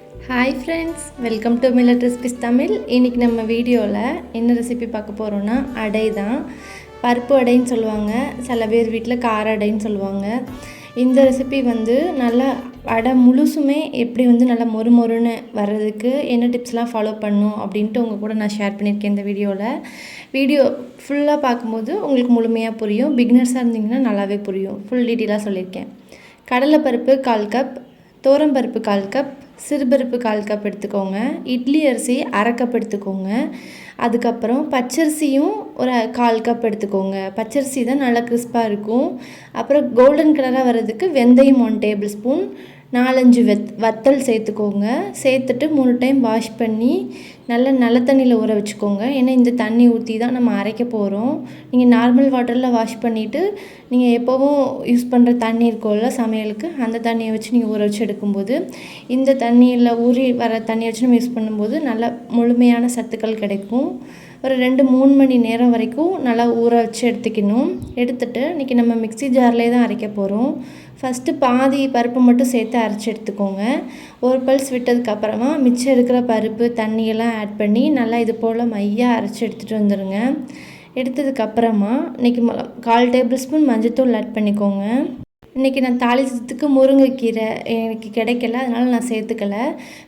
Hi friends, welcome to millet recipes Tamil. இன்றைக்கி நம்ம வீடியோவில் என்ன ரெசிபி பார்க்க போகிறோன்னா அடை தான். பருப்பு அடைன்னு சொல்லுவாங்க, சில பேர் வீட்டில் கார அடைன்னு சொல்லுவாங்க. இந்த ரெசிபி வந்து நல்லா அடை முழுசுமே எப்படி வந்து நல்லா மொறுன்னு வர்றதுக்கு என்ன டிப்ஸ்லாம் ஃபாலோ பண்ணணும் அப்படின்ட்டு உங்கள் கூட நான் ஷேர் பண்ணியிருக்கேன் இந்த வீடியோவில். வீடியோ ஃபுல்லாக பார்க்கும்போது உங்களுக்கு முழுமையாக புரியும். பிகினர்ஸாக இருந்தீங்கன்னா நல்லாவே புரியும். ஃபுல் டீட்டெயிலாக சொல்லியிருக்கேன். கடலைப்பருப்பு 1/4 கப், துவரம்பருப்பு 1/4 கப், சிறுபருப்பு 1/4 கப் எடுத்துக்கோங்க. இட்லி அரிசி 1/2 கப் எடுத்துக்கோங்க. அதுக்கப்புறம் பச்சரிசியும் ஒரு 1/4 கப் எடுத்துக்கோங்க. பச்சரிசி தான் நல்லா கிறிஸ்பாக இருக்கும். அப்புறம் கோல்டன் கலராக வர்றதுக்கு வெந்தயம் 1 டேபிள் ஸ்பூன், 4-5 வத்தல் சேர்த்துக்கோங்க. சேர்த்துட்டு 3 டைம் வாஷ் பண்ணி நல்ல தண்ணியில் ஊற வச்சுக்கோங்க. ஏன்னா இந்த தண்ணி ஊற்றி தான் நம்ம அரைக்க போகிறோம். நீங்கள் நார்மல் வாட்டரில் வாஷ் பண்ணிவிட்டு நீங்கள் எப்போவும் யூஸ் பண்ணுற தண்ணி இருக்கும்ல சமையலுக்கு, அந்த தண்ணியை வச்சு நீங்கள் ஊற வச்சு எடுக்கும்போது இந்த தண்ணியில் ஊறி வர தண்ணியை வச்சு நம்ம யூஸ் பண்ணும்போது நல்லா முழுமையான சத்துக்கள் கிடைக்கும். ஒரு 2-3 மணி நேரம் வரைக்கும் நல்லா ஊற வச்சு எடுத்துக்கணும். எடுத்துகிட்டு இன்றைக்கி நம்ம மிக்ஸி ஜார்லேயே தான் அரைக்க போகிறோம். ஃபஸ்ட்டு பாதி பருப்பு மட்டும் சேர்த்து அரைச்சி எடுத்துக்கோங்க. ஒரு பல்ஸ் விட்டதுக்கப்புறமா மிச்சம் இருக்கிற பருப்பு தண்ணியெல்லாம் ஆட் பண்ணி நல்லா இது போல் மையாக அரைச்சி எடுத்துகிட்டு வந்துடுங்க. எடுத்ததுக்கப்புறமா இன்றைக்கி 1/4 டேபிள் ஸ்பூன் மஞ்சள்தூள் ஆட் பண்ணிக்கோங்க. இன்றைக்கி நான் தாளிச்சதுக்கு முருங்கைக்கீரை எனக்கு கிடைக்கல, அதனால் நான் சேர்த்துக்கலை.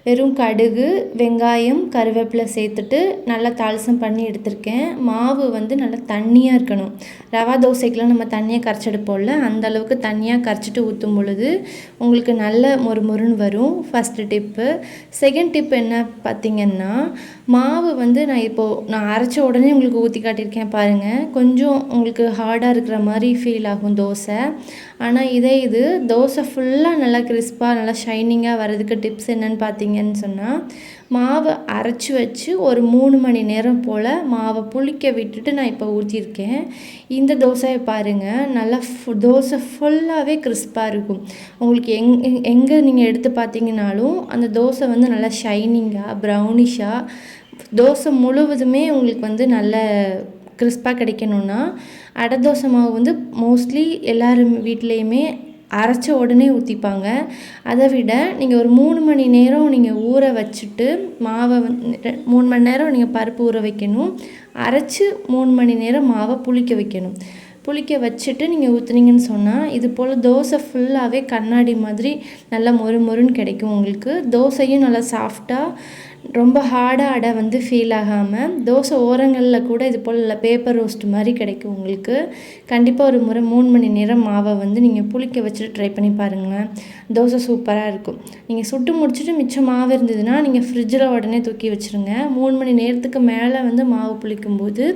வெறும் கடுகு, வெங்காயம், கருவேப்பிலை சேர்த்துட்டு நல்லா தாளிசம் பண்ணி எடுத்திருக்கேன். மாவு வந்து நல்லா தண்ணியாக இருக்கணும். ரவா தோசைக்கெலாம் நம்ம தண்ணியாக கரைச்செடுப்போம்ல, அந்த அளவுக்கு தண்ணியாக கரைச்சிட்டு ஊற்றும் பொழுது உங்களுக்கு நல்ல மொறுன்னு வரும். First tip. செகண்ட் டிப் என்ன பார்த்திங்கன்னா, மாவு வந்து நான் அரைச்ச உடனே உங்களுக்கு ஊற்றி காட்டியிருக்கேன் பாருங்கள். கொஞ்சம் உங்களுக்கு ஹார்டாக இருக்கிற மாதிரி ஃபீல் ஆகும் தோசை. ஆனால் இது தோசை ஃபுல்லாக நல்லா கிறிஸ்பாக நல்லா ஷைனிங்காக வர்றதுக்கு டிப்ஸ் என்னென்னு பார்த்தீங்கன்னு சொன்னால், மாவை அரைச்சி வச்சு ஒரு 3 மணி நேரம் போல் மாவை புளிக்க விட்டுட்டு நான் இப்போ ஊற்றிருக்கேன். இந்த தோசையை பாருங்கள், நல்லா தோசை ஃபுல்லாகவே கிறிஸ்பாக இருக்கும். உங்களுக்கு எங்கே நீங்கள் எடுத்து பார்த்தீங்கன்னாலும் அந்த தோசை வந்து நல்லா ஷைனிங்காக ப்ரௌனிஷாக தோசை முழுவதுமே உங்களுக்கு வந்து நல்ல கிறிஸ்பாக கிடைக்கணுன்னா அடை தோசை மாவு வந்து மோஸ்ட்லி எல்லோரும் வீட்லேயுமே அரைச்ச உடனே ஊற்றிப்பாங்க. அதை விட நீங்கள் ஒரு 3 மணி நேரம் நீங்கள் ஊற வச்சுட்டு மாவை 3 மணி நேரம் நீங்கள் பருப்பு ஊற வைக்கணும். அரைச்சி 3 மணி நேரம் மாவை புளிக்க வைக்கணும். புளிக்க வச்சுட்டு நீங்கள் ஊற்றுனீங்கன்னு சொன்னால் இது போல் தோசை ஃபுல்லாகவே கண்ணாடி மாதிரி நல்லா மொறுன்னு கிடைக்கும். உங்களுக்கு தோசையும் நல்லா சாஃப்டாக ரொம்ப ஹார்டாக அடை வந்து ஃபீல் ஆகாமல் தோசை ஓரங்களில் கூட இது போல் பேப்பர் ரோஸ்ட் மாதிரி கிடைக்கும் உங்களுக்கு. கண்டிப்பாக ஒரு முறை 3 மணி நேரம் மாவை வந்து நீங்கள் புளிக்க வச்சுட்டு ட்ரை பண்ணி பாருங்களேன். தோசை சூப்பராக இருக்கும். நீங்கள் சுட்டு முடிச்சுட்டு மிச்சம் மாவு இருந்ததுன்னா நீங்கள் ஃப்ரிட்ஜில் உடனே தூக்கி வச்சுருங்க. 3 மணி நேரத்துக்கு மேலே வந்து மாவு புளிக்கும்போது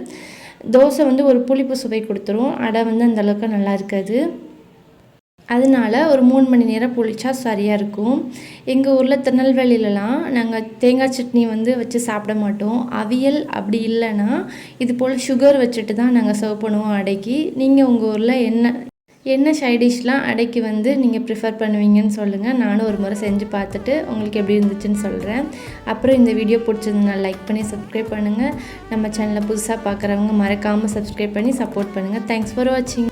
தோசை வந்து ஒரு புளிப்பு சுவை கொடுத்துரும். அடை வந்து அந்தளவுக்கு நல்லா இருக்காது. அதனால் ஒரு 3 மணி நேரம் புளிச்சா சரியாக இருக்கும். எங்கள் ஊரில் திருநெல்வேலியிலலாம் நாங்கள் தேங்காய் சட்னி வந்து வச்சு சாப்பிட மாட்டோம். அவியல் அப்படி இல்லைன்னா இது போல் சுகர் வச்சுட்டு தான் நாங்கள் சர்வ் பண்ணுவோம் அடைக்கு. நீங்கள் உங்கள் ஊரில் என்ன சைடிஷ்லாம் அடைக்கு வந்து நீங்கள் ப்ரிஃபர் பண்ணுவீங்கன்னு சொல்லுங்கள். நானும் ஒரு முறை செஞ்சு பார்த்துட்டு உங்களுக்கு எப்படி இருந்துச்சுன்னு சொல்கிறேன். அப்புறம் இந்த வீடியோ பிடிச்சிருந்தா லைக் பண்ணி சப்ஸ்கிரைப் பண்ணுங்கள். நம்ம சேனலை புதுசாக பார்க்குறவங்க மறக்காமல் சப்ஸ்கிரைப் பண்ணி சப்போர்ட் பண்ணுங்கள். தேங்க்ஸ் ஃபார் வாட்சிங்.